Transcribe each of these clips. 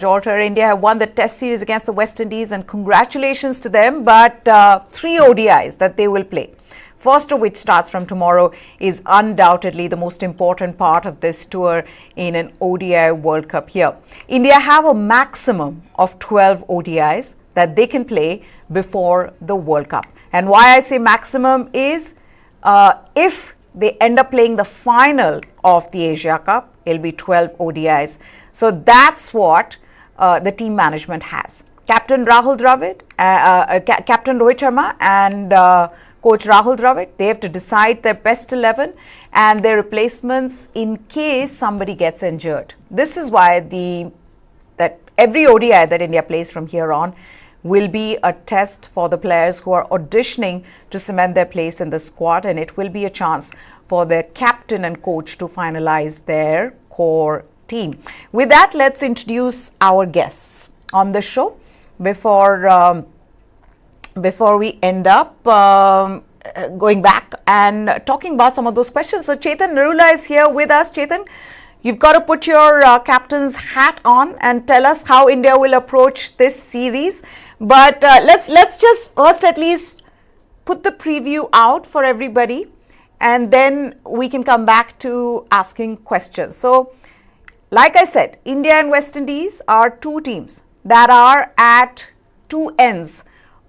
Gibraltar. India have won the test series against the West Indies, and congratulations to them. But 3 ODIs that they will play, first of which starts from tomorrow, is undoubtedly the most important part of this tour in an ODI World Cup here. India have a maximum of 12 ODIs that they can play before the World Cup. And why I say maximum is if they end up playing the final of the Asia Cup, it'll be 12 ODIs. So that's what the team management has. Captain Rahul Dravid, Captain Rohit Sharma and Coach Rahul Dravid, they have to decide their best 11 and their replacements in case somebody gets injured. This is why that every ODI that India plays from here on will be a test for the players who are auditioning to cement their place in the squad, and it will be a chance for their captain and coach to finalize their core team. With that, let's introduce our guests on the show before we end up going back and talking about some of those questions. So Chetan Narula is here with us. Chetan, you've got to put your captain's hat on and tell us how India will approach this series. But let's just first at least put the preview out for everybody, and then we can come back to asking questions. So, like I said, India and West Indies are two teams that are at two ends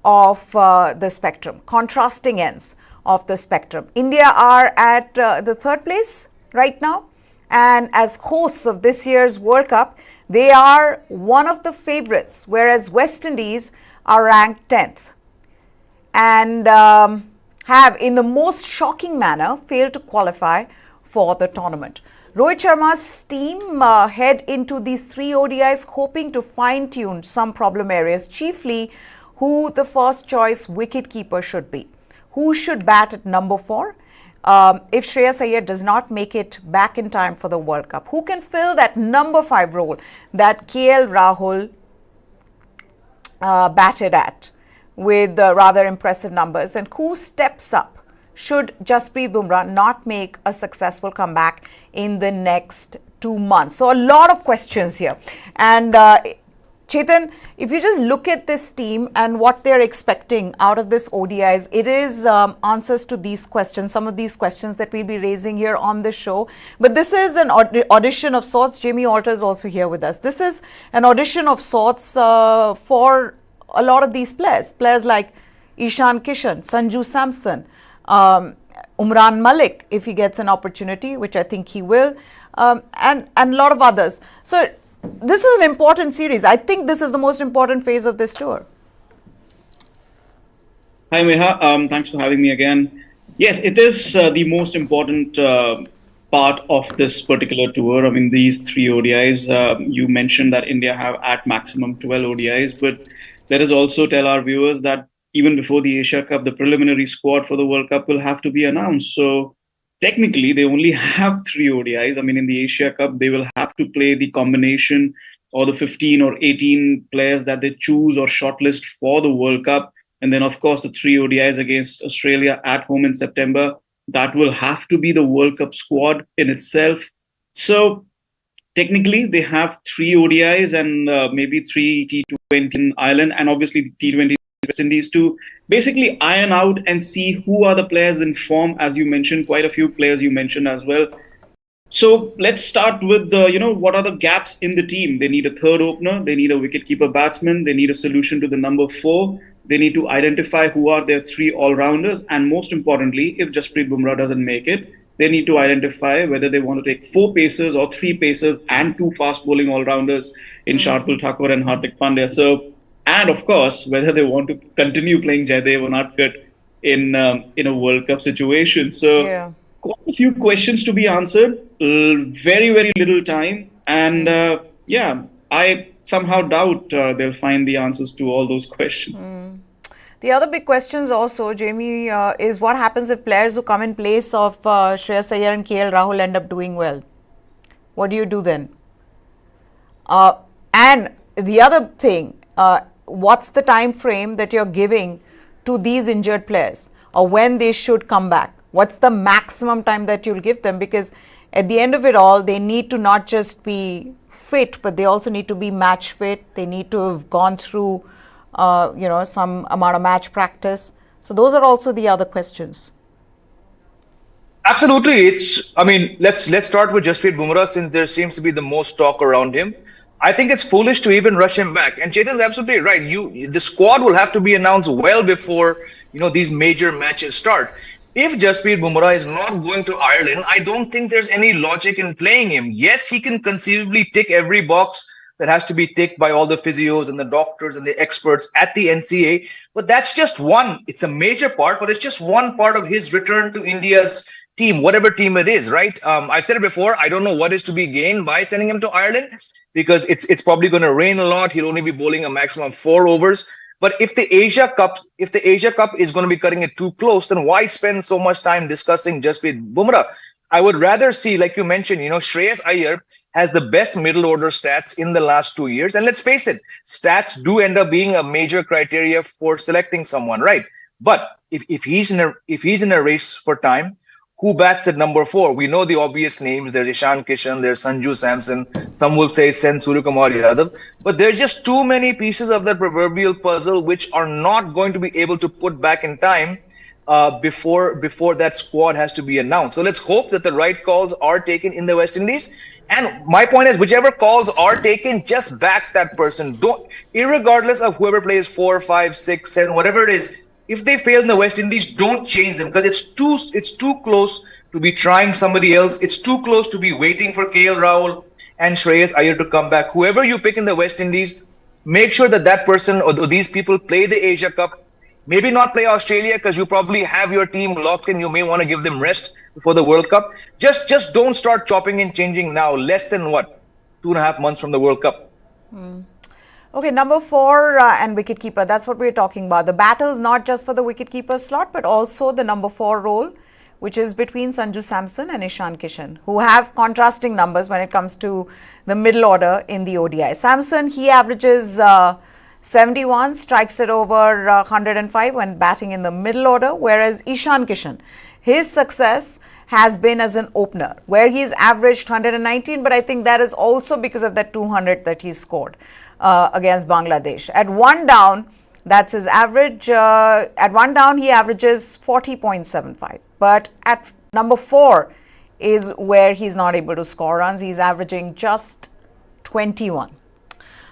of the spectrum, contrasting ends of the spectrum. India are at the third place right now, and as hosts of this year's World Cup, they are one of the favorites, whereas West Indies are ranked 10th and have, in the most shocking manner, failed to qualify for the tournament. Rohit Sharma's team head into these 3 ODIs hoping to fine-tune some problem areas, chiefly who the first choice wicket-keeper should be. Who should bat at number 4? If Shreyas Iyer does not make it back in time for the World Cup, who can fill that number 5 role that KL Rahul batted at with rather impressive numbers, and who steps up should Jasprit Bumrah not make a successful comeback in the next 2 months? So a lot of questions here. And Chetan, if you just look at this team and what they're expecting out of this ODIs, it is answers to these questions, some of these questions that we'll be raising here on the show. But this is an audition of sorts. Jamie Alter is also here with us. This is an audition of sorts for a lot of these players like Ishan Kishan, Sanju Samson, Umran Malik, if he gets an opportunity, which I think he will, and a lot of others. So this is an important series. I think this is the most important phase of this tour. Hi, Meha. Thanks for having me again. Yes, it is the most important part of this particular tour. I mean, these 3 ODIs, you mentioned that India have at maximum 12 ODIs, but let us also tell our viewers that even before the Asia Cup, the preliminary squad for the World Cup will have to be announced. So technically, they only have 3 ODIs. I mean, in the Asia Cup, they will have to play the combination or the 15 or 18 players that they choose or shortlist for the World Cup. And then, of course, the 3 ODIs against Australia at home in September. That will have to be the World Cup squad in itself. So technically, they have 3 ODIs and maybe 3 T20 in Ireland, and obviously T20 West Indies to basically iron out and see who are the players in form. As you mentioned, quite a few players you mentioned as well. So let's start with what are the gaps in the team? They need a third opener, they need a wicket-keeper batsman, they need a solution to the number 4. They need to identify who are their 3 all-rounders, and most importantly, if Jasprit Bumrah doesn't make it, they need to identify whether they want to take 4 pacers or 3 pacers and 2 fast bowling all-rounders in Shardul Thakur and Hardik Pandya. So, and of course, whether they want to continue playing Jaydev or Unadkat in a World Cup situation. So, quite a few questions to be answered, very, very little time. And I somehow doubt they'll find the answers to all those questions. The other big questions also, Jamie, is what happens if players who come in place of Shreyas Iyer and KL Rahul end up doing well? What do you do then? And the other thing, what's the time frame that you're giving to these injured players, or when they should come back? What's the maximum time that you'll give them? Because at the end of it all, they need to not just be fit, but they also need to be match fit. They need to have gone through, some amount of match practice. So those are also the other questions. Absolutely. Let's start with Jasprit Bumrah since there seems to be the most talk around him. I think it's foolish to even rush him back. And Chetan's absolutely right. The squad will have to be announced well before, these major matches start. If Jasprit Bumrah is not going to Ireland, I don't think there's any logic in playing him. Yes, he can conceivably tick every box that has to be ticked by all the physios and the doctors and the experts at the NCA. But that's just one. It's a major part, but it's just one part of his return to India's team, whatever team it is, right? I've said it before. I don't know what is to be gained by sending him to Ireland because it's probably going to rain a lot. He'll only be bowling a maximum of 4 overs. But if the Asia Cup is going to be cutting it too close, then why spend so much time discussing Jasprit Bumrah? I would rather see, like you mentioned, Shreyas Iyer has the best middle order stats in the last 2 years. And let's face it, stats do end up being a major criteria for selecting someone, right? But if he's in a race for time, who bats at number 4? We know the obvious names. There's Ishan Kishan, there's Sanju Samson. Some will say send Suryakumar Yadav. But there's just too many pieces of the proverbial puzzle which are not going to be able to put back in time before that squad has to be announced. So let's hope that the right calls are taken in the West Indies. And my point is, whichever calls are taken, just back that person. Don't, irregardless of whoever plays 4, 5, 6, 7, whatever it is. If they fail in the West Indies, don't change them because it's too close to be trying somebody else. It's too close to be waiting for KL Rahul and Shreyas Iyer to come back. Whoever you pick in the West Indies, make sure that person or these people play the Asia Cup. Maybe not play Australia because you probably have your team locked in. You may want to give them rest before the World Cup. Just don't start chopping and changing now. Less than 2.5 months from the World Cup. Okay, number 4 and wicket-keeper, that's what we're talking about. The battle is not just for the wicket-keeper slot, but also the number 4 role, which is between Sanju Samson and Ishan Kishan, who have contrasting numbers when it comes to the middle order in the ODI. Samson, he averages 71, strikes it over 105 when batting in the middle order, whereas Ishan Kishan, his success has been as an opener, where he's averaged 119, but I think that is also because of that 200 that he scored against Bangladesh. At 1 down, that's his average. At 1 down, he averages 40.75. But at number 4 is where he's not able to score runs. He's averaging just 21.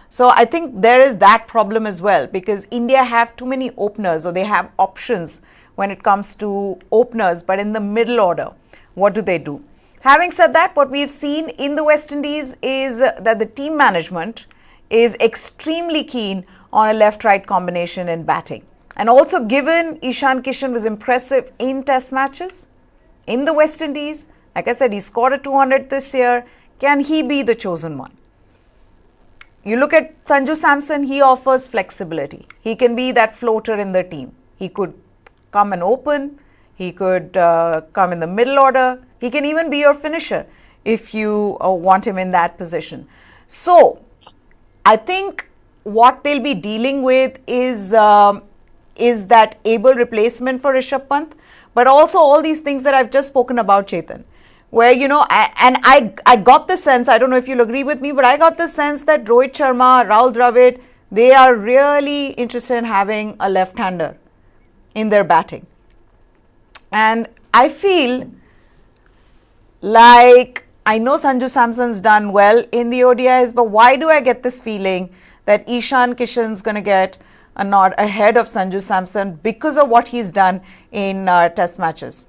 So I think there is that problem as well because India have too many openers or they have options when it comes to openers, but in the middle order, what do? Having said that, what we've seen in the West Indies is that the team management is extremely keen on a left-right combination in batting. And also given Ishan Kishan was impressive in test matches in the West Indies, like I said, he scored a 200 this year, can he be the chosen one? You look at Sanju Samson, he offers flexibility. He can be that floater in the team. He could come and open, he could come in the middle order, he can even be your finisher if you want him in that position. So, I think what they'll be dealing with is that able replacement for Rishabh Pant, but also all these things that I've just spoken about, Chetan, where, I got the sense, I don't know if you'll agree with me, but I got the sense that Rohit Sharma, Rahul Dravid, they are really interested in having a left-hander in their batting. And I feel like I know Sanju Samson's done well in the ODIs, but why do I get this feeling that Ishan Kishan's going to get a nod ahead of Sanju Samson because of what he's done in test matches?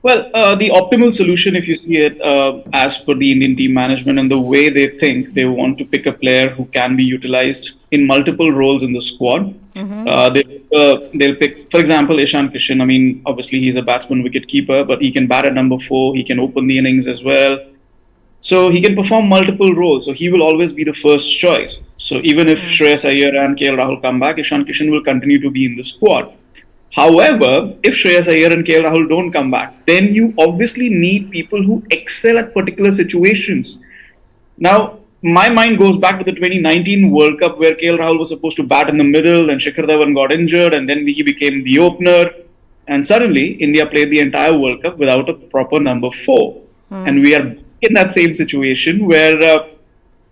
Well, the optimal solution, if you see it as per the Indian team management and the way they think, they want to pick a player who can be utilized in multiple roles in the squad. They'll pick, for example, Ishan Kishan. I mean, obviously he's a batsman, wicket keeper, but he can bat at number 4. He can open the innings as well. So he can perform multiple roles. So he will always be the first choice. So even if Shreyas Iyer and KL Rahul come back, Ishan Kishan will continue to be in the squad. However, if Shreyas Iyer and KL Rahul don't come back, then you obviously need people who excel at particular situations. Now, my mind goes back to the 2019 World Cup where KL Rahul was supposed to bat in the middle and Shikhar Dhawan got injured and then he became the opener. And suddenly, India played the entire World Cup without a proper number 4. And we are in that same situation where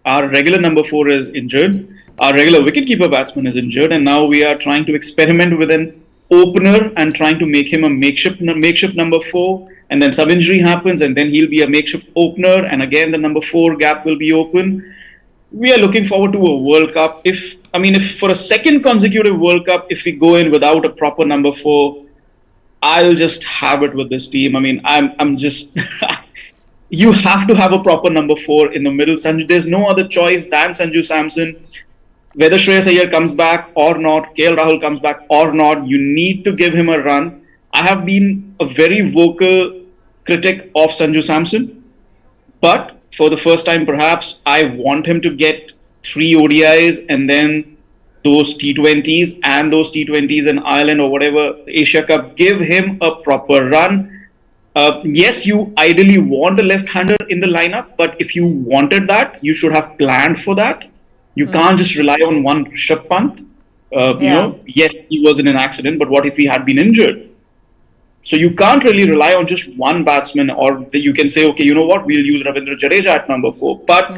our regular number 4 is injured, our regular wicket-keeper batsman is injured, and now we are trying to experiment with an opener and trying to make him a makeshift number 4, and then some injury happens, and then he'll be a makeshift opener, and again the number 4 gap will be open. We are looking forward to a World Cup. If for a second consecutive World Cup, if we go in without a proper number 4, I'll just have it with this team. I mean, I'm just you have to have a proper number 4 in the middle. Sanju, there's no other choice than Sanju Samson. Whether Shreyas Iyer comes back or not, KL Rahul comes back or not, you need to give him a run. I have been a very vocal critic of Sanju Samson, but for the first time, perhaps, I want him to get 3 ODIs and then those T20s and those T20s in Ireland or whatever, Asia Cup, give him a proper run. Yes, you ideally want a left-hander in the lineup, but if you wanted that, you should have planned for that. You can't just rely on one Rishabh Pant. Yes, he was in an accident, but what if he had been injured? So you can't really rely on just one batsman, or you can say, okay, you know what, we'll use Ravindra Jadeja at number 4. But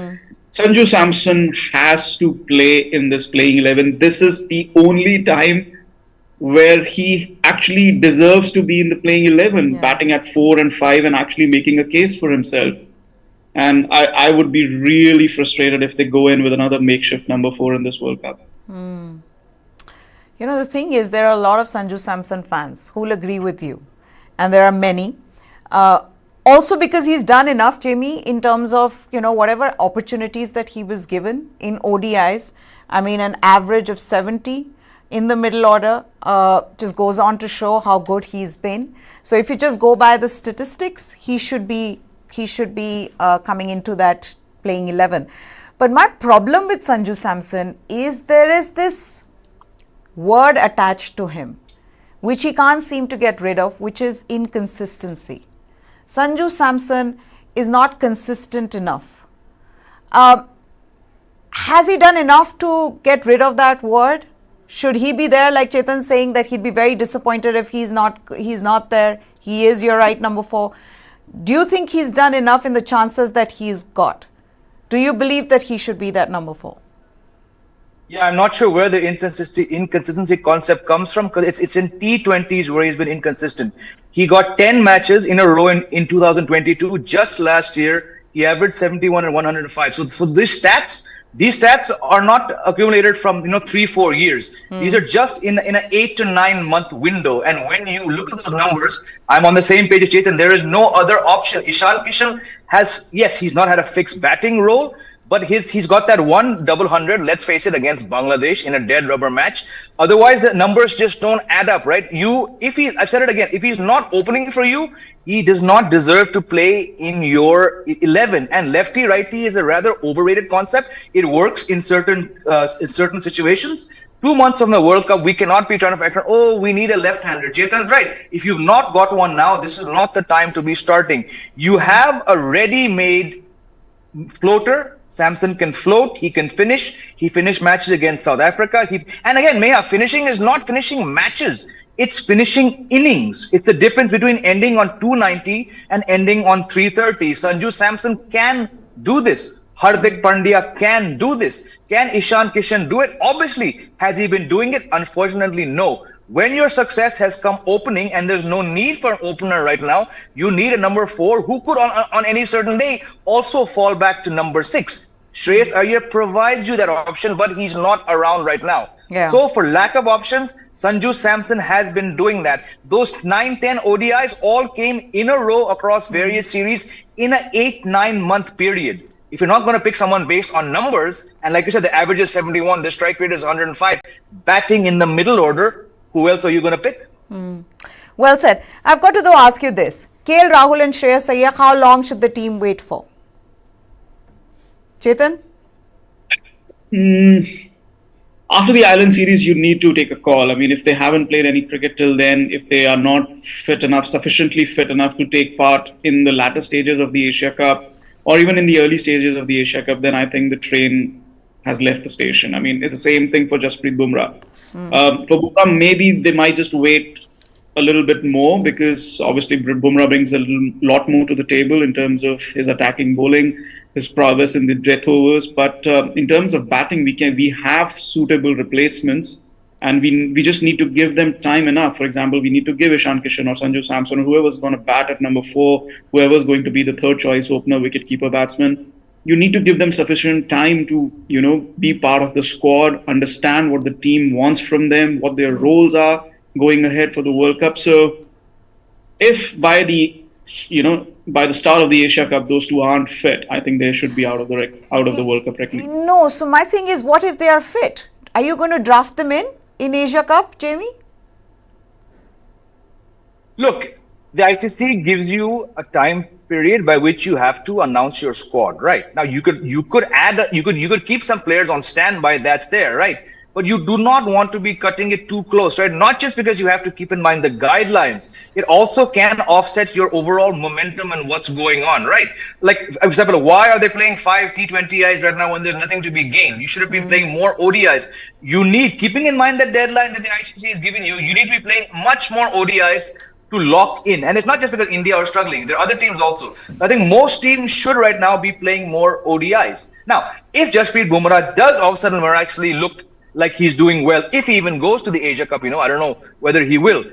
Sanju Samson has to play in this playing 11. This is the only time where he actually deserves to be in the playing 11, batting at 4 and 5 and actually making a case for himself. And I would be really frustrated if they go in with another makeshift number 4 in this World Cup. You know, the thing is, there are a lot of Sanju Samson fans who will agree with you. And there are many. Also because he's done enough, Jamie, in terms of, whatever opportunities that he was given in ODIs. I mean, an average of 70 in the middle order just goes on to show how good he's been. So if you just go by the statistics, he should be coming into that playing 11. But my problem with Sanju Samson is there is this word attached to him, which he can't seem to get rid of, which is inconsistency. Sanju Samson is not consistent enough. Has he done enough to get rid of that word? Should he be there, like Chetan saying that he'd be very disappointed if he's not there? He is your right number 4. Do you think he's done enough in the chances that he's got? Do you believe that he should be that number 4? Yeah, I'm not sure where the inconsistency concept comes from, because it's in T20s where he's been inconsistent. He got 10 matches in a row in 2022. Just last year, he averaged 71 and 105. So these stats are not accumulated from 3-4 years. These are just in an 8 to 9 month window. And when you look at those numbers, I'm on the same page as Chetan. There is no other option. Ishan has, yes, he's not had a fixed batting role, but he's got that one double hundred, let's face it, against Bangladesh in a dead rubber match. Otherwise, the numbers just don't add up, right? I've said it again, if he's not opening for you, he does not deserve to play in your 11. And lefty-righty is a rather overrated concept. It works in certain situations. 2 months from the World Cup, we cannot be trying to factor, we need a left-hander. Chetan's right. If you've not got one now, this is not the time to be starting. You have a ready-made floater. Samson can float, he can finish. He finished matches against South Africa. And again, Meha, finishing is not finishing matches. It's finishing innings. It's the difference between ending on 290 and ending on 330. Sanju Samson can do this. Hardik Pandya can do this. Can Ishan Kishan do it? Obviously. Has he been doing it? Unfortunately, no. When your success has come opening and there's no need for an opener right now, you need a number 4 who could on any certain day also fall back to number 6. Shreyas Iyer provides you that option, but he's not around right now. Yeah. So for lack of options, Sanju Samson has been doing that. Those 9-10 ODIs all came in a row across various series in an 8-9 month period. If you're not going to pick someone based on numbers, and like you said, the average is 71, the strike rate is 105, batting in the middle order, who else are you going to pick? Well said. I've got to though ask you this. KL Rahul and Shreyas Iyer, how long should the team wait for? Chetan? After the Island series, you need to take a call. I mean, if they haven't played any cricket till then, if they are not sufficiently fit enough to take part in the latter stages of the Asia Cup, or even in the early stages of the Asia Cup, then I think the train has left the station. I mean, it's the same thing for Jasprit Bumrah. For Bumrah, maybe they might just wait a little bit more because obviously Bumrah brings a lot more to the table in terms of his attacking bowling, his prowess in the death overs. But in terms of batting, we have suitable replacements, and we just need to give them time enough. For example, we need to give Ishan Kishan or Sanju Samson or whoever's going to bat at number 4, whoever's going to be the third choice opener, wicket-keeper batsman. You need to give them sufficient time to, be part of the squad, understand what the team wants from them, what their roles are going ahead for the World Cup. So if by the start of the Asia Cup, those two aren't fit, I think they should be out of the World Cup reckoning. No, so my thing is, what if they are fit? Are you going to draft them in Asia Cup, Jamie? Look, the ICC gives you a time period by which you have to announce your squad, right? Now you could keep some players on standby, that's there, right? But you do not want to be cutting it too close, right? Not just because you have to keep in mind the guidelines, it also can offset your overall momentum and what's going on, right? Like, for example, why are they playing 5 T20Is right now when there's nothing to be gained? You should have been playing more ODIs. Keeping in mind that deadline that the ICC is giving you, you need to be playing much more ODIs to lock in. And it's not just because India are struggling. There are other teams also. I think most teams should right now be playing more ODIs. Now, if Jasprit Bumrah does all of a sudden miraculously look like he's doing well, if he even goes to the Asia Cup, I don't know whether he will.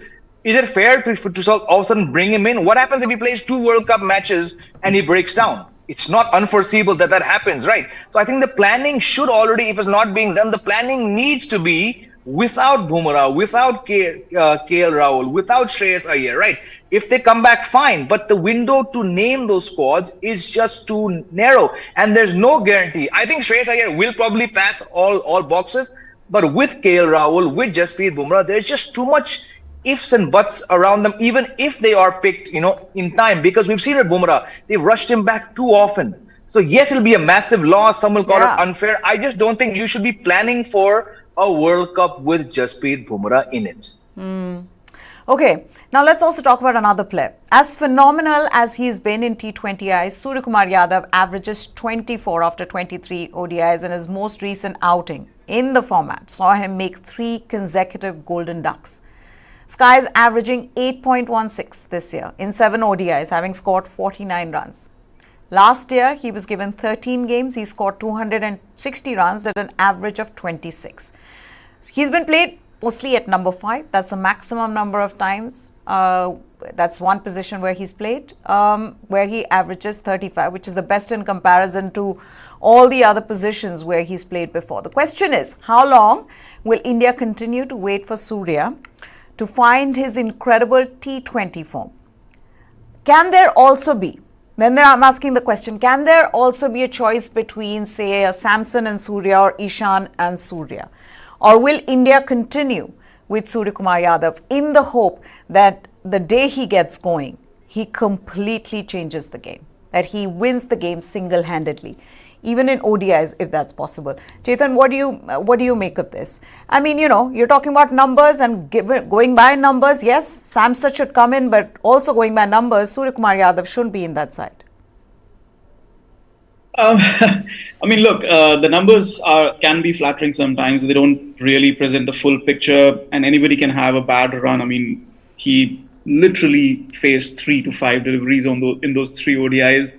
Is it fair to all of a sudden bring him in? What happens if he plays 2 World Cup matches and he breaks down? It's not unforeseeable that happens, right? So I think the planning should already, if it's not being done, the planning needs to be without Bumrah, without KL Rahul, without Shreyas Iyer, right? If they come back, fine. But the window to name those squads is just too narrow. And there's no guarantee. I think Shreyas Iyer will probably pass all boxes. But with KL Rahul, with Jasprit Bumrah, there's just too much ifs and buts around them, even if they are picked, in time. Because we've seen with Bumrah, they've rushed him back too often. So yes, it'll be a massive loss. Some will call it unfair. I just don't think you should be planning for a World Cup with Jasprit Bumrah in it. Okay, now let's also talk about another player. As phenomenal as he's been in T20Is, Suryakumar Yadav averages 24 after 23 ODIs in his most recent outing in the format saw him make 3 consecutive golden ducks. Sky is averaging 8.16 this year in 7 ODIs, having scored 49 runs. Last year, he was given 13 games. He scored 260 runs at an average of 26. He's been played mostly at number 5. That's the maximum number of times. That's one position where he's played, where he averages 35, which is the best in comparison to all the other positions where he's played before. The question is, how long will India continue to wait for Surya to find his incredible T20 form? Can there also be, I'm asking the question, can there also be a choice between, say, a Samson and Surya or Ishan and Surya? Or will India continue with Suryakumar Yadav in the hope that the day he gets going, he completely changes the game, that he wins the game single-handedly, even in ODIs, if that's possible? Chetan, what do you make of this? I mean, you're talking about numbers and going by numbers. Yes, Samson should come in, but also going by numbers, Suryakumar Yadav shouldn't be in that side. I mean, look, the numbers can be flattering sometimes. They don't really present the full picture, and anybody can have a bad run. I mean, he literally faced 3 to 5 deliveries in those 3 ODIs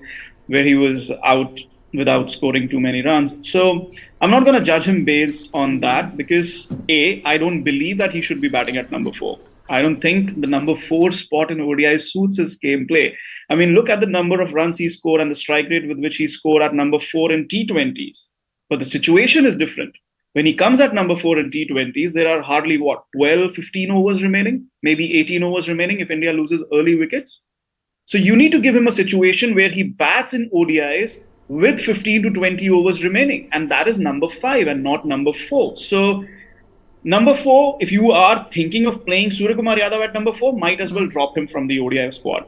where he was out without scoring too many runs. So I'm not going to judge him based on that because I don't believe that he should be batting at number 4. I don't think the number 4 spot in ODI suits his gameplay. I mean, look at the number of runs he scored and the strike rate with which he scored at number 4 in T20s. But the situation is different. When he comes at number 4 in T20s, there are hardly, 12, 15 overs remaining, maybe 18 overs remaining if India loses early wickets. So you need to give him a situation where he bats in ODIs with 15 to 20 overs remaining. And that is number 5 and not number 4. So number 4, if you are thinking of playing Suryakumar Yadav at number 4, might as well drop him from the ODI squad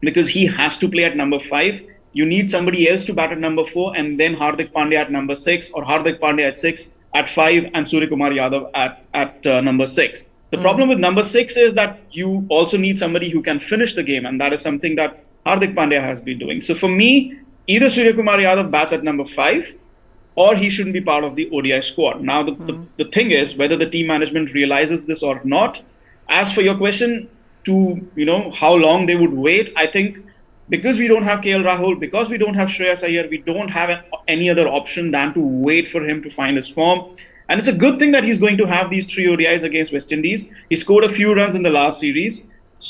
because he has to play at number 5. You need somebody else to bat at number 4 and then Hardik Pandya at number 6 or Hardik Pandya at 6, at 5 and Suryakumar Yadav at number 6. The problem with number 6 is that you also need somebody who can finish the game, and that is something that Hardik Pandya has been doing. So for me, either Suryakumar Yadav bats at number 5 or he shouldn't be part of the ODI squad. Now, the thing is whether the team management realizes this or not. As for your question, how long they would wait. I think because we don't have KL Rahul, because we don't have Shreyas Iyer, we don't have any other option than to wait for him to find his form. And it's a good thing that he's going to have these 3 ODIs against West Indies. He scored a few runs in the last series,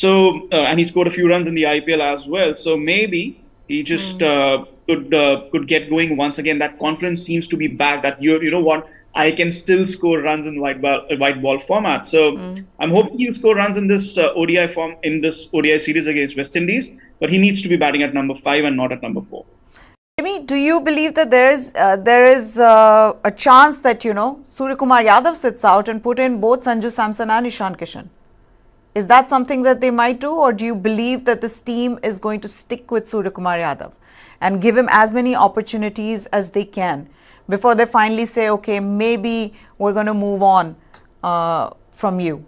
and he scored a few runs in the IPL as well. So maybe he just could get going once again. That confidence seems to be back. That you know what, I can still score runs in white ball format. So I'm hoping he'll score runs in this ODI form, in this ODI series against West Indies. But he needs to be batting at number 5 and not at number 4. Jimmy, do you believe that there is a chance that Suryakumar Yadav sits out and put in both Sanju Samson and Ishan Kishan? Is that something that they might do, or do you believe that this team is going to stick with Suryakumar Yadav and give him as many opportunities as they can before they finally say, okay, maybe we're going to move on from you?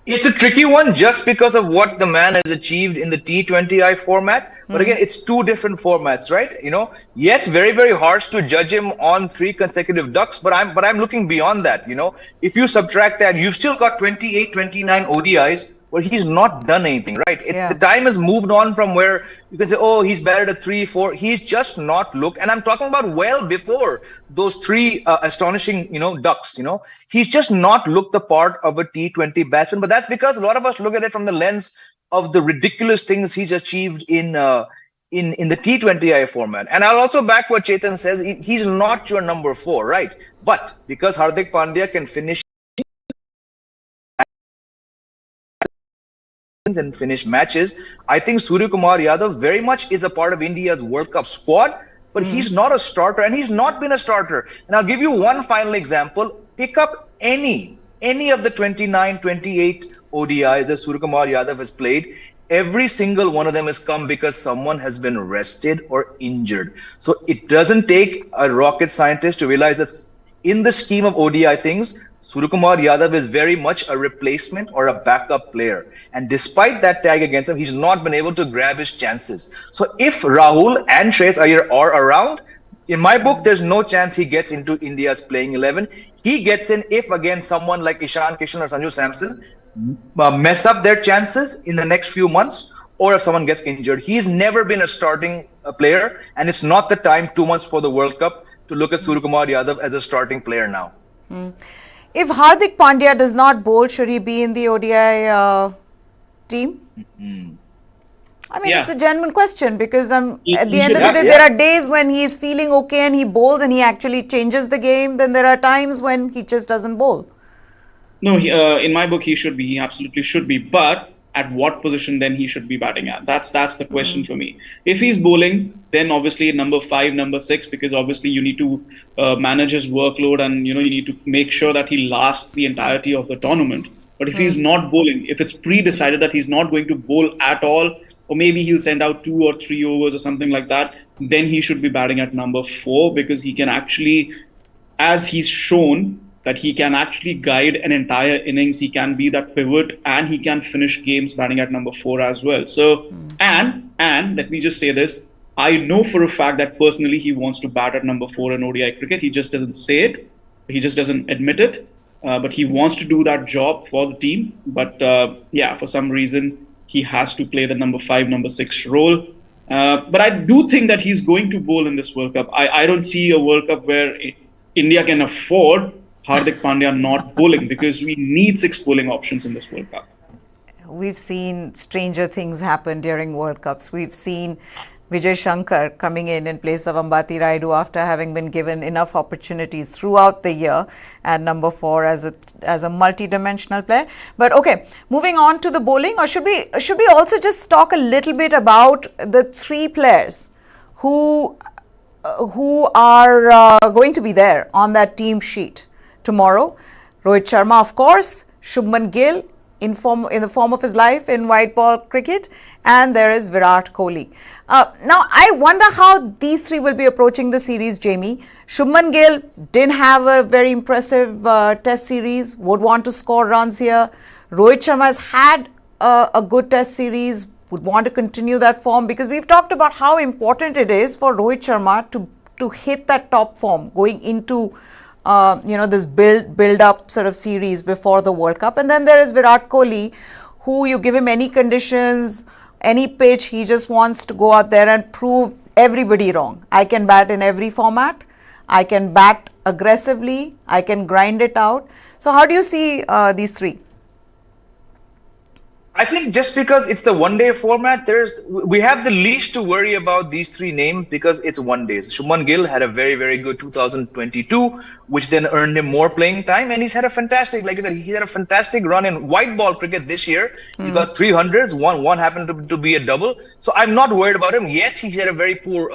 It's a tricky one just because of what the man has achieved in the T20I format. But again, it's 2 different formats, right? Yes, very, very harsh to judge him on 3 consecutive ducks, but I'm looking beyond that. If you subtract that, you've still got 28, 29 ODIs where he's not done anything, right? The time has moved on from where you can say, oh, he's batted a 3, 4. He's just not looked, and I'm talking about well before those 3 astonishing, ducks. He's just not looked the part of a T20 batsman. But that's because a lot of us look at it from the lens of the ridiculous things he's achieved in the T20I format. And I'll also back what Chetan says. He's not your number 4, right? But because Hardik Pandya can finish and finish matches, I think Suryakumar Yadav very much is a part of India's World Cup squad, but he's not a starter, and he's not been a starter. And I'll give you one final example. Pick up any of the 29, 28 ODIs that Suryakumar Yadav has played. Every single one of them has come because someone has been rested or injured. So it doesn't take a rocket scientist to realize that in the scheme of ODI things, Suryakumar Yadav is very much a replacement or a backup player. And despite that tag against him, he's not been able to grab his chances. So if Rahul and Shreyas Iyer are around, in my book, there's no chance he gets into India's playing 11. He gets in if, again, someone like Ishan Kishan or Sanju Samson mess up their chances in the next few months, or if someone gets injured. He's never been a starting player, and it's not the time 2 months for the World Cup to look at Suryakumar Yadav as a starting player now. If Hardik Pandya does not bowl, should he be in the ODI team? I mean, it's a genuine question because at the end of the day, there are days when he's feeling okay and he bowls and he actually changes the game. Then there are times when he just doesn't bowl. No, in my book, he should be. He absolutely should be. But at what position then he should be batting at? That's the question for me. If he's bowling, then obviously number 5, number 6, because obviously you need to manage his workload and you need to make sure that he lasts the entirety of the tournament. But if he's not bowling, if it's pre-decided that he's not going to bowl at all, or maybe he'll send out 2 or 3 overs or something like that, then he should be batting at number 4, because he can actually, as he's shown, that he can actually guide an entire innings. He can be that pivot and he can finish games batting at number 4 as well. So, and let me just say this, I know for a fact that personally he wants to bat at number 4 in ODI cricket. He just doesn't say it. He just doesn't admit it. But he wants to do that job for the team. But for some reason, he has to play the number 5, number 6 role. But I do think that he's going to bowl in this World Cup. I don't see a World Cup where India can afford Hardik Pandya not bowling, because we need 6 bowling options in this World Cup. We've seen stranger things happen during World Cups. We've seen Vijay Shankar coming in place of Ambati Rayudu after having been given enough opportunities throughout the year at number 4 as a multi-dimensional player. But okay, moving on to the bowling, or should we also just talk a little bit about the 3 players who are going to be there on that team sheet tomorrow? Rohit Sharma, of course, Shubman Gill in the form of his life in white ball cricket, and there is Virat Kohli. Now, I wonder how these 3 will be approaching the series, Jamie. Shubman Gill didn't have a very impressive test series, would want to score runs here. Rohit Sharma has had a good test series, would want to continue that form, because we've talked about how important it is for Rohit Sharma to hit that top form going into this build up sort of series before the World Cup. And then there is Virat Kohli, who you give him any conditions, any pitch, he just wants to go out there and prove everybody wrong. I can bat in every format. I can bat aggressively. I can grind it out. So how do you see these three? I think just because it's the one-day format, we have the least to worry about these three names because it's one days. Shubman Gill had a very, very good 2022, which then earned him more playing time, and he's had a fantastic, like you said, he had a fantastic run in white ball cricket this year. He got 300s. One happened to be a double, so I'm not worried about him. Yes, he had a very poor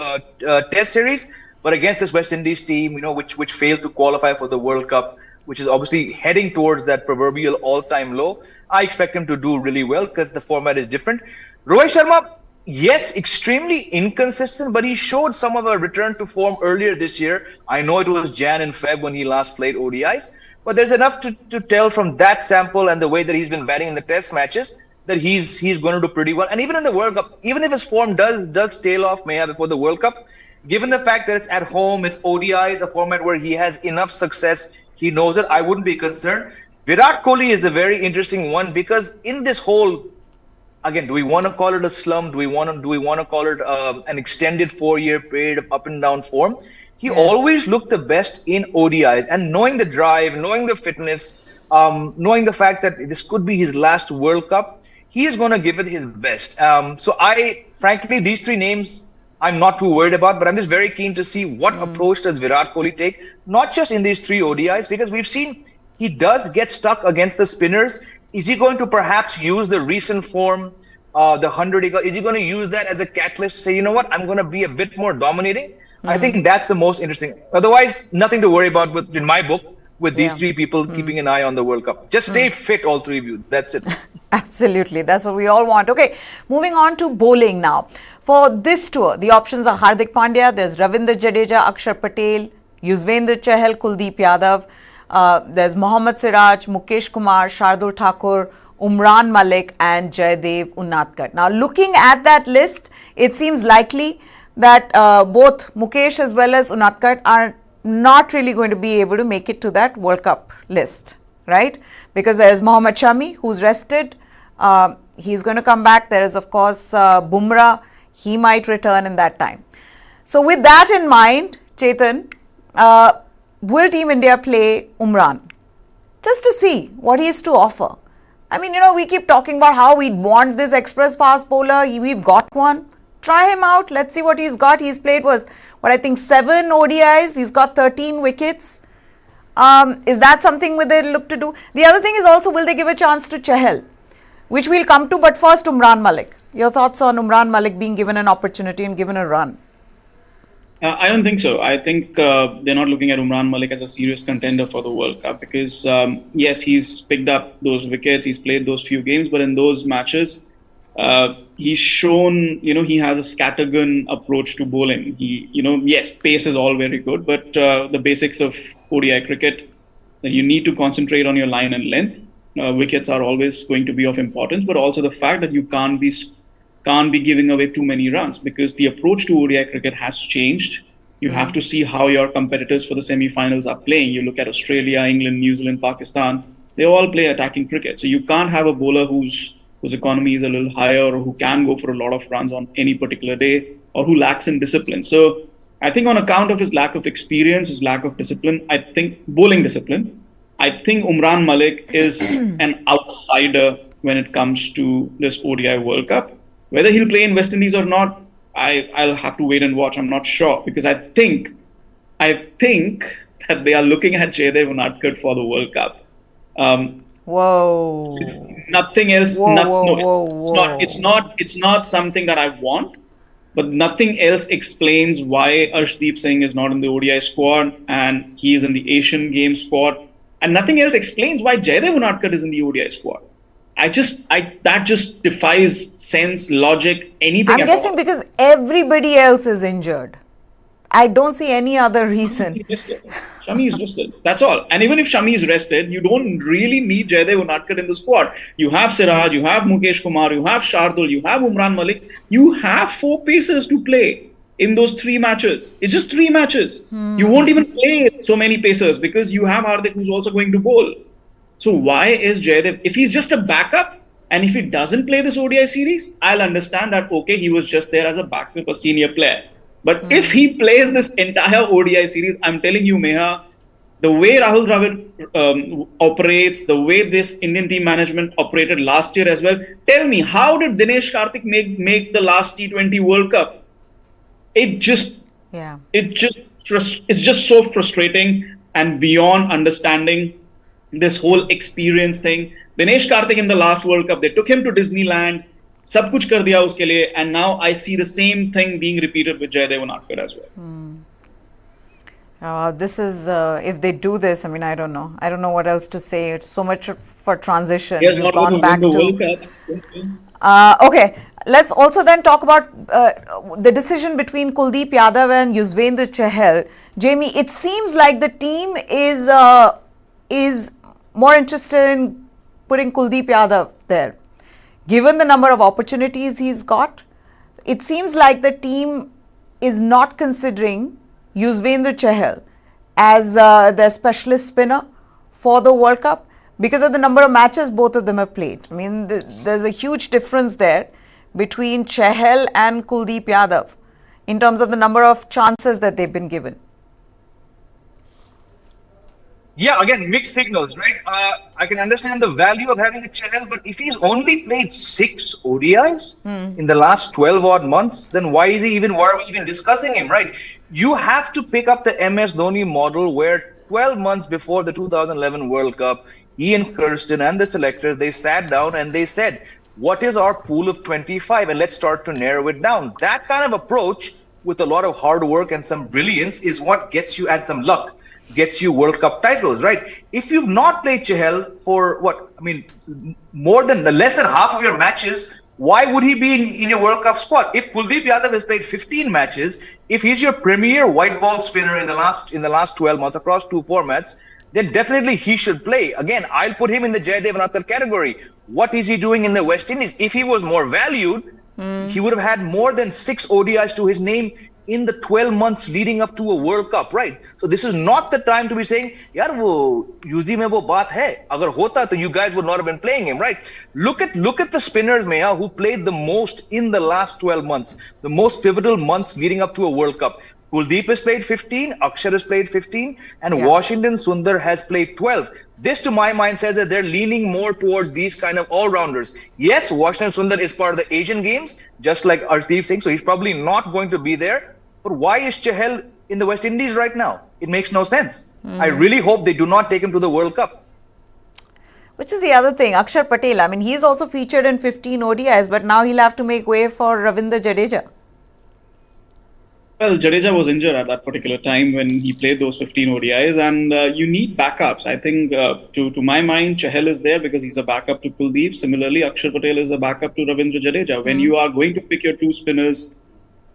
Test series, but against this West Indies team, which failed to qualify for the World Cup, which is obviously heading towards that proverbial all-time low, I expect him to do really well because the format is different. Rohit Sharma, yes, extremely inconsistent, but he showed some of a return to form earlier this year. I know it was Jan and Feb when he last played ODIs, but there's enough to tell from that sample and the way that he's been batting in the Test matches that he's going to do pretty well. And even in the World Cup, even if his form does tail off, Maya, before the World Cup, given the fact that it's at home, it's ODIs, a format where he has enough success, he knows it, I wouldn't be concerned. Virat Kohli is a very interesting one because in this whole, again, do we want to call it a slump? Do we want to call it an extended 4-year period of up and down form? He always looked the best in ODIs, and knowing the drive, knowing the fitness, knowing the fact that this could be his last World Cup, he is going to give it his best. So frankly, these three names, I'm not too worried about, but I'm just very keen to see what approach does Virat Kohli take, not just in these three ODIs, because we've seen he does get stuck against the spinners. Is he going to perhaps use the recent form, the 100? Is he going to use that as a catalyst? Say, you know what, I'm going to be a bit more dominating. I think that's the most interesting. Otherwise, nothing to worry about in my book with these three people keeping an eye on the World Cup. Just stay fit, all three of you. That's it. Absolutely. That's what we all want. Okay, moving on to bowling now. For this tour, the options are Hardik Pandya, there's Ravindra Jadeja, Akshar Patel, Yuzvendra Chahal, Kuldeep Yadav. There's Mohammad Siraj, Mukesh Kumar, Shardul Thakur, Umran Malik and Jaydev Unadkat. Now looking at that list, it seems likely that both Mukesh as well as Unadkat are not really going to be able to make it to that World Cup list, right? Because there's Mohammad Shami who's rested. He's going to come back. There is of course Bumrah. He might return in that time. So with that in mind, Chetan, will Team India play Umran? Just to see what he has to offer. I mean, we keep talking about how we want this express fast bowler. We've got one. Try him out. Let's see what he's got. He's played I think 7 ODIs. He's got 13 wickets. Is that something they look to do? The other thing is also, will they give a chance to Chahal? Which we'll come to, but first Umran Malik. Your thoughts on Umran Malik being given an opportunity and given a run? I don't think so. I think they're not looking at Umran Malik as a serious contender for the World Cup because, yes, he's picked up those wickets, he's played those few games, but in those matches, he's shown, he has a scattergun approach to bowling. Yes, pace is all very good, but the basics of ODI cricket, that you need to concentrate on your line and length. Wickets are always going to be of importance, but also the fact that you can't be giving away too many runs because the approach to ODI cricket has changed. You have to see how your competitors for the semi-finals are playing. You look at Australia, England, New Zealand, Pakistan. They all play attacking cricket. So you can't have a bowler whose economy is a little higher or who can go for a lot of runs on any particular day or who lacks in discipline. So I think on account of his lack of experience, his lack of discipline, bowling discipline, I think Umran Malik is an outsider when it comes to this ODI World Cup. Whether he'll play in West Indies or not, I'll have to wait and watch. I'm not sure because I think that they are looking at Jaydev Unadkat for the World Cup. Whoa! Nothing else. Whoa. It's not something that I want, but nothing else explains why Arshdeep Singh is not in the ODI squad and he is in the Asian Games squad, and nothing else explains why Jaydev Unadkat is in the ODI squad. That just defies sense, logic, anything. I'm guessing because everybody else is injured. I don't see any other reason. Shami is rested. That's all. And even if Shami is rested, you don't really need Jaydev Unadkat in the squad. You have Siraj, you have Mukesh Kumar, you have Shardul, you have Umran Malik. You have 4 pacers to play. in those 3 matches. It's just 3 matches. You won't even play so many pacers because you have Hardik who's also going to bowl. So why is Jayadev, if he's just a backup and if he doesn't play this ODI series, I'll understand that, okay, he was just there as a backup, a senior player. But if he plays this entire ODI series, I'm telling you, Meha, the way Rahul Dravid operates, the way this Indian team management operated last year as well, tell me, how did Dinesh Karthik make the last T20 World Cup? It's just so frustrating and beyond understanding this whole experience thing. Dinesh Karthik in the last World Cup, they took him to Disneyland, सब कुछ कर दिया उसके लिए, and now I see the same thing being repeated with Jayadev Unadkat as well. This is, if they do this, I mean, I don't know. I don't know what else to say. It's so much for transition. Yes, You've gone back the to... World Cup. Okay, let's also then talk about the decision between Kuldeep Yadav and Yuzvendra Chahal. Jamie, it seems like the team is more interested in putting Kuldeep Yadav there. Given the number of opportunities he's got, it seems like the team is not considering Yuzvendra Chahal as their specialist spinner for the World Cup because of the number of matches both of them have played. I mean, there's a huge difference there between Chahal and Kuldeep Yadav in terms of the number of chances that they've been given. Yeah, again, mixed signals, right? I can understand the value of having a Chahal, but if he's only played 6 ODIs in the last 12 odd months, then why are we even discussing him, right? You have to pick up the MS Dhoni model where 12 months before the 2011 World Cup, he and Kirsten and the selectors, they sat down and they said, what is our pool of 25? And let's start to narrow it down. That kind of approach with a lot of hard work and some brilliance is what gets you, and some luck, gets you World Cup titles, right? If you've not played Chahal for less than half of your matches, why would he be in your World Cup squad? If Kuldeep Yadav has played 15 matches, if he's your premier white ball spinner in the last 12 months across 2 formats, then definitely he should play. Again, I'll put him in the Jayadev Unadkat category. What is he doing in the West Indies? If he was more valued, he would have had more than 6 ODIs to his name in the 12 months leading up to a World Cup, right? So this is not the time to be saying, yaar, wo UZ mein wo baat hai. Agar hota, to you guys would not have been playing him, right? Look at the spinners, Meha, who played the most in the last 12 months, the most pivotal months leading up to a World Cup. Kuldeep has played 15, Akshar has played 15, and Washington Sundar has played 12. This, to my mind, says that they're leaning more towards these kind of all-rounders. Yes, Washington Sundar is part of the Asian Games, just like Arshdeep Singh, so he's probably not going to be there. But why is Chahal in the West Indies right now? It makes no sense. I really hope they do not take him to the World Cup. Which is the other thing, Akshar Patel. I mean, he's also featured in 15 ODIs, but now he'll have to make way for Ravindra Jadeja. Well, Jadeja was injured at that particular time when he played those 15 ODIs, and you need backups. I think, to my mind, Chahal is there because he's a backup to Kuldeep. Similarly, Akshar Patel is a backup to Ravindra Jadeja. When you are going to pick your 2 spinners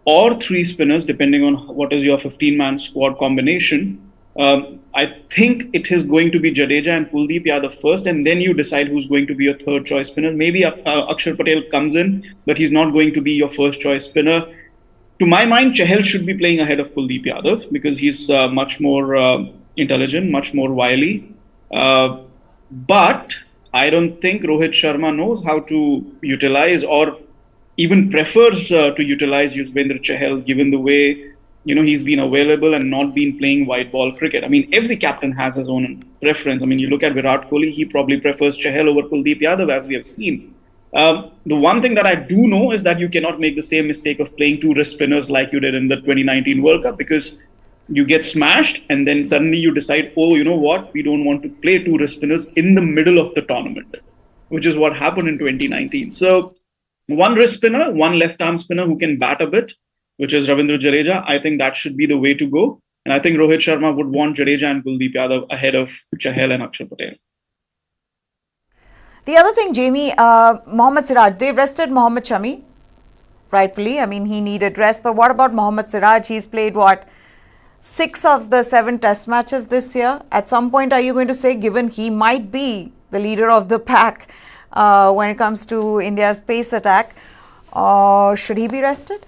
or 3 spinners, depending on what is your 15-man squad combination, I think it is going to be Jadeja and Kuldeep Yadav first, and then you decide who's going to be your third choice spinner. Maybe Akshar Patel comes in, but he's not going to be your first choice spinner. To my mind, Chahal should be playing ahead of Kuldeep Yadav because he's much more intelligent, much more wily. But I don't think Rohit Sharma knows how to utilize or even prefers to utilize Yuzvendra Chahal given the way he's been available and not been playing white ball cricket. I mean, every captain has his own preference. I mean, you look at Virat Kohli, he probably prefers Chahal over Kuldeep Yadav, as we have seen. The one thing that I do know is that you cannot make the same mistake of playing 2 wrist spinners like you did in the 2019 World Cup, because you get smashed and then suddenly you decide, oh, you know what, we don't want to play 2 wrist spinners in the middle of the tournament, which is what happened in 2019. So 1 wrist spinner, 1 left arm spinner who can bat a bit, which is Ravindra Jadeja. I think that should be the way to go. And I think Rohit Sharma would want Jadeja and Kuldeep Yadav ahead of Chahal and Akshar Patel. The other thing, Jamie, Mohammad Siraj, they've rested Mohammad Shami, rightfully. I mean, he needed rest. But what about Mohammad Siraj? He's played, 6 of the 7 test matches this year. At some point, are you going to say, given he might be the leader of the pack when it comes to India's pace attack, should he be rested?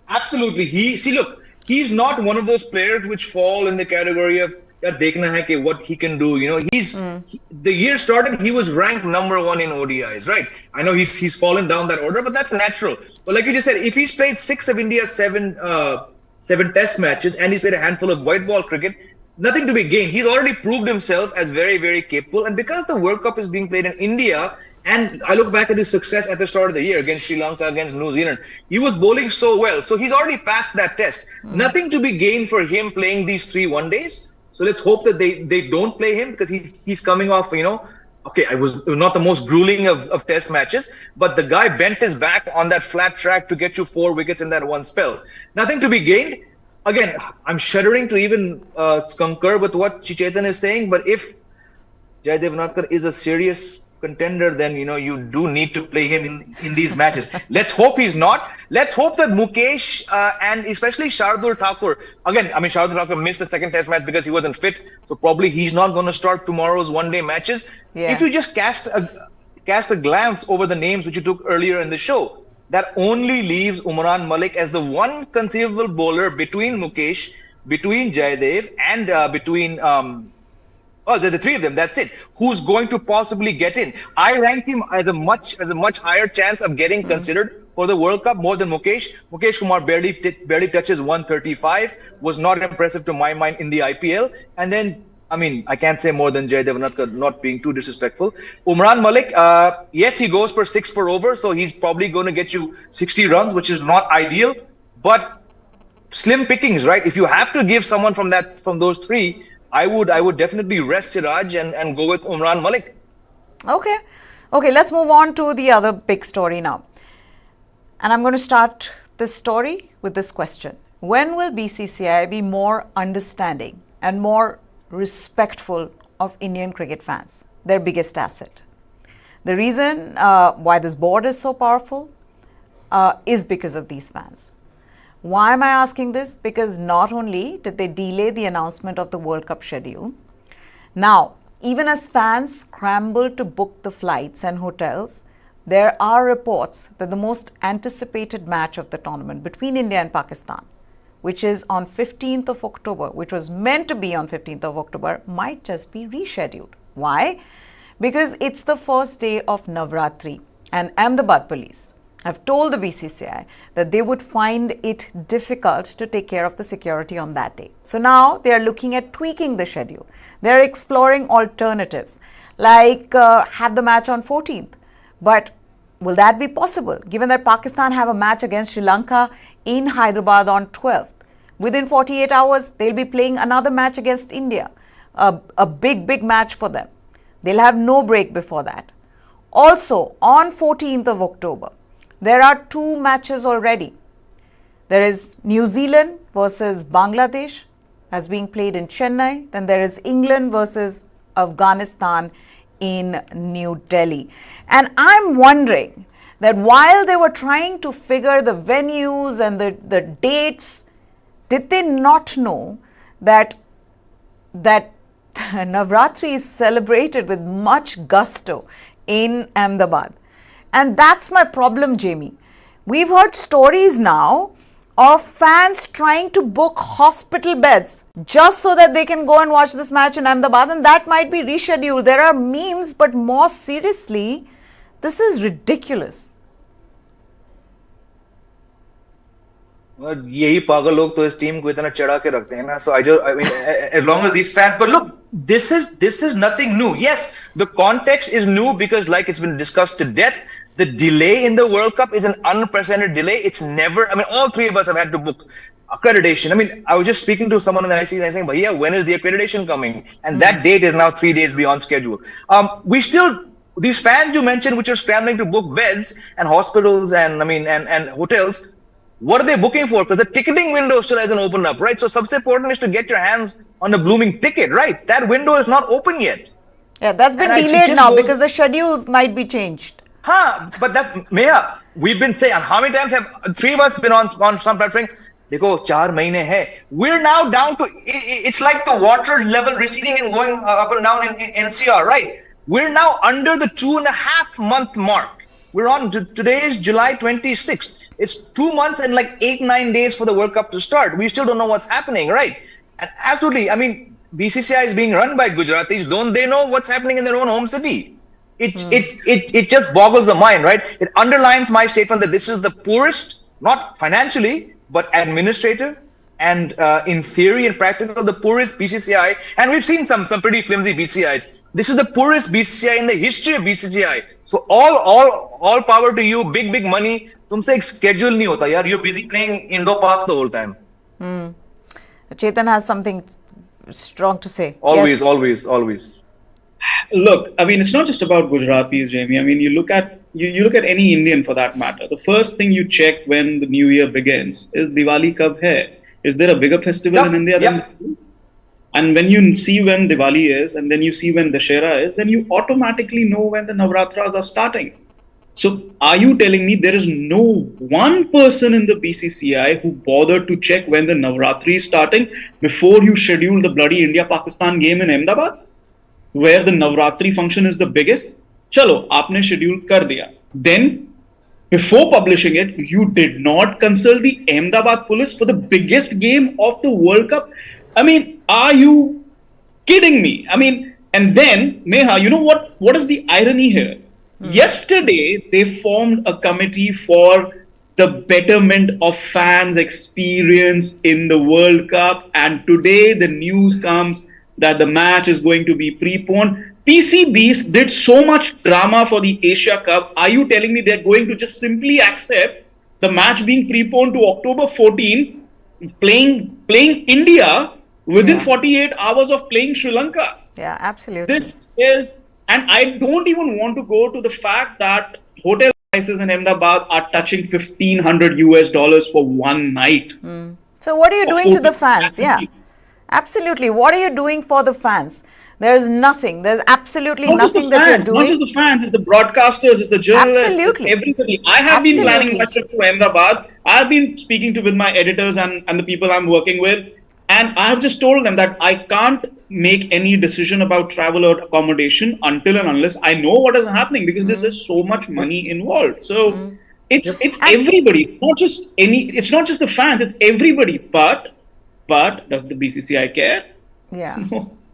Absolutely. Look, he's not one of those players which fall in the category of "Yaar, dekhna hai ki what he can do." The year started, he was ranked number one in ODIs, right? I know he's fallen down that order, but that's natural. But like you just said, if he's played six of India's seven Test matches and he's played a handful of white ball cricket, nothing to be gained. He's already proved himself as very, very capable. And because the World Cup is being played in India, and I look back at his success at the start of the year against Sri Lanka, against New Zealand, he was bowling so well. So he's already passed that test. Nothing to be gained for him playing these 3 one-days. So let's hope that they don't play him, because he's coming off, okay, it was not the most grueling of Test matches, but the guy bent his back on that flat track to get you 4 wickets in that one spell. Nothing to be gained. Again, I'm shuddering to even concur with what Chetan is saying, but if Jaydev Unadkat is a serious contender, then you do need to play him in these matches. Let's hope he's not. Let's hope that Mukesh and especially Shardul Thakur, again, I mean, Shardul Thakur missed the second Test match because he wasn't fit, so probably he's not going to start tomorrow's one-day matches. Yeah. If you just cast a glance over the names which you took earlier in the show, that only leaves Umran Malik as the one conceivable bowler between Mukesh, between Jaydev, and between the 3 of them. That's it. Who's going to possibly get in? I rank him as a much higher chance of getting considered for the World Cup more than Mukesh. Mukesh Kumar barely touches 135. Was not impressive to my mind in the IPL. And then, I mean, I can't say more than Jaydev Unadkat, not being too disrespectful. Umran Malik, yes, he goes for 6 per over, so he's probably going to get you 60 runs, which is not ideal, but slim pickings, right? If you have to give someone from those 3, I would definitely rest Siraj and go with Umran Malik. Okay, let's move on to the other big story now. And I'm going to start this story with this question. When will BCCI be more understanding and more respectful of Indian cricket fans, their biggest asset? The reason why this board is so powerful is because of these fans. Why am I asking this? Because not only did they delay the announcement of the World Cup schedule, now, even as fans scramble to book the flights and hotels, there are reports that the most anticipated match of the tournament between India and Pakistan, which is on 15th of October, which was meant to be on 15th of October, might just be rescheduled. Why? Because it's the first day of Navratri, and Ahmedabad police have told the BCCI that they would find it difficult to take care of the security on that day. So now they are looking at tweaking the schedule. They are exploring alternatives, like have the match on 14th. But will that be possible, given that Pakistan have a match against Sri Lanka in Hyderabad on 12th? Within 48 hours, they'll be playing another match against India, a big match for them. They'll have no break before that. Also, on 14th of October, there are 2 matches already. There is New Zealand versus Bangladesh, that's being played in Chennai. Then there is England versus Afghanistan in New Delhi. And I'm wondering that while they were trying to figure the venues and the dates, did they not know that Navratri is celebrated with much gusto in Ahmedabad? And that's my problem, Jamie. We've heard stories now of fans trying to book hospital beds just so that they can go and watch this match in Ahmedabad, and that might be rescheduled. There are memes, but more seriously, this is ridiculous. यही पागल लोग तो इस team को इतना चढ़ा के रखते हैं ना. So I mean, as long as these fans, but look, this is nothing new. Yes, the context is new because, like it's been discussed to death, the delay in the World Cup is an unprecedented delay. It's never, I mean, all 3 of us have had to book accreditation. I mean, I was just speaking to someone in the ICC and saying, "Bhaiya, when is the accreditation coming?" And that date is now 3 days beyond schedule. These fans you mentioned, which are scrambling to book beds and hospitals and and hotels, what are they booking for? Because the ticketing window still hasn't opened up, right? So, सबसे important is to get your hands on a blooming ticket, right? That window is not open yet. Yeah, that's been delayed now because the schedules might be changed. But Meha, we've been saying, how many times have 3 of us been on some platform? Dekho, 4 mahine hai. We're now down to, it's like the water level receding and going up and down in NCR, right? We're now under the 2.5 month mark. We're on, today is July 26th. It's 2 months and like 8-9 days for the World Cup to start. We still don't know what's happening, right? And absolutely, I mean, BCCI is being run by Gujaratis. Don't they know what's happening in their own home city? It just boggles the mind, right? It underlines my statement that this is the poorest, not financially, but administrative and in theory and practical, the poorest BCCI. And we've seen some pretty flimsy BCCIs. This is the poorest BCCI in the history of BCCI. So all power to you, big money. तुमसे एक schedule नहीं होता यार. You're busy playing Indo-Pak the whole time. Chetan has something strong to say. Always, Yes. always. Look, I mean, it's not just about Gujaratis, Jamie. I mean, you look at any Indian for that matter. The first thing you check when the new year begins is Diwali kab hai? Is there a bigger festival in India than Diwali? And when you see when Diwali is, and then you see when Dussehra is, then you automatically know when the Navratras are starting. So, are you telling me there is no one person in the BCCI who bothered to check when the Navratri is starting before you schedule the bloody India-Pakistan game in Ahmedabad, where the Navratri function is the biggest? Chalo, aapne schedule kar diya. Then, before publishing it, you did not consult the Ahmedabad police for the biggest game of the World Cup. I mean, are you kidding me? I mean, and then, Neha, you know what is the irony here? Yesterday, they formed a committee for the betterment of fans' experience in the World Cup. And today, the news comes that the match is going to be preponed. PCBs did so much drama for the Asia Cup. Are you telling me they're going to just simply accept the match being preponed to October 14, playing India within 48 hours of playing Sri Lanka? Yeah, absolutely. This is, and I don't even want to go to the fact that hotel prices in Ahmedabad are touching $1,500 for one night. So what are you doing to the fans? Yeah, absolutely. What are you doing for the fans? There is nothing. There's absolutely nothing that you're doing. Not just the fans, it's the broadcasters, it's the journalists, Absolutely. it's everybody. I have been planning Absolutely. my trip to Ahmedabad. I have been speaking with my editors and the people I'm working with. And I have just told them that I can't make any decision about travel or accommodation until and unless I know what is happening, because there's so much money involved. So it's everybody, it's not just the fans, it's everybody. But does the BCCI care? Yeah.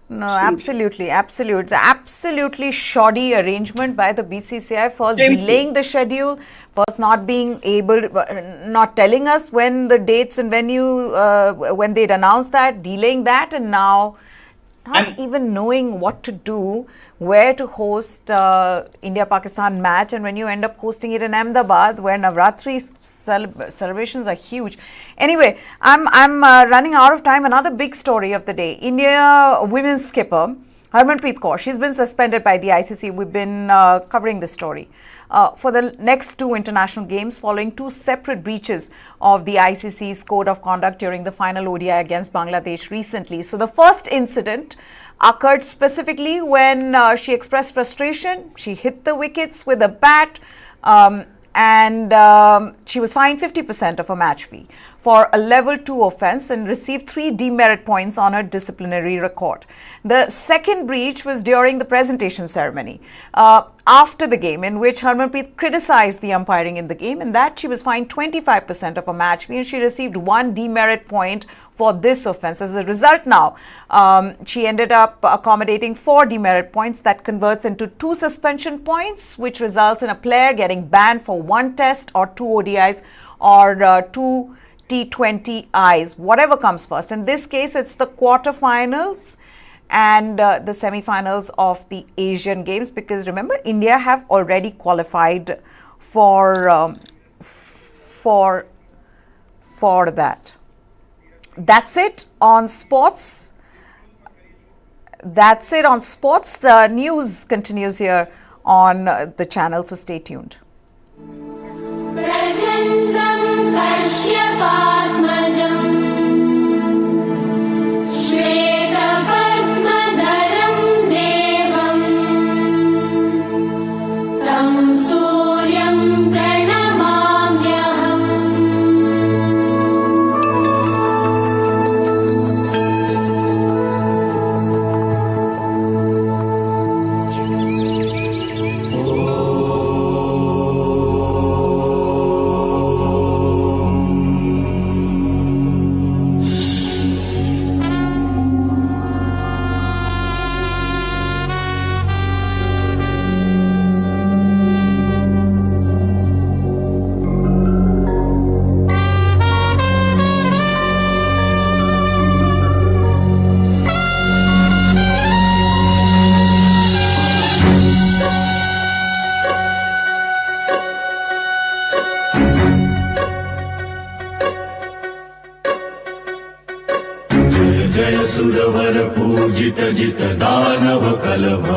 No, absolutely. It's an absolutely shoddy arrangement by the BCCI. First delaying the schedule, first not being able, not telling us when the dates and venue, when they'd announced that, delaying that, and now not even knowing what to do, where to host India-Pakistan match, and when you end up hosting it in Ahmedabad, where Navratri celebrations are huge. Anyway, I'm running out of time. Another big story of the day: India women's skipper Harmanpreet Kaur. She's been suspended by the ICC. We've been covering this story for the next two international games, following two separate breaches of the ICC's code of conduct during the final ODI against Bangladesh recently. So the first incident occurred specifically when she expressed frustration. She hit the wickets with a bat, and she was fined 50% of her match fee for a level 2 offence and received 3 demerit points on her disciplinary record. The second breach was during the presentation ceremony after the game, in which Harmanpreet criticised the umpiring in the game. In that, she was fined 25% of her match fee and she received 1 demerit point for this offence. As a result now, she ended up accommodating 4 demerit points. That converts into 2 suspension points, which results in a player getting banned for 1 test or 2 ODIs or 2 T20Is, whatever comes first. In this case, it's the quarterfinals and the semi-finals of the Asian Games, because remember, India have already qualified for that. That's it on sports. News continues here on the channel, so stay tuned. जय सुरवर पूजित जित दानव कलभ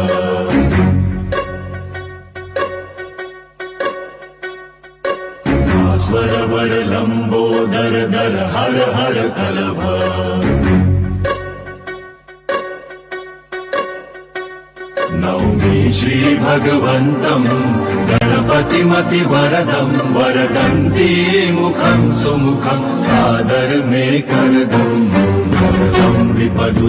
स्वर वर लंबोदर दर हर हर कलभ नौमि श्री भगवन्तं गणपतिमति वरदं वरदन्ती मुखं सुमुखं सादर मे करदं वरदं विपदु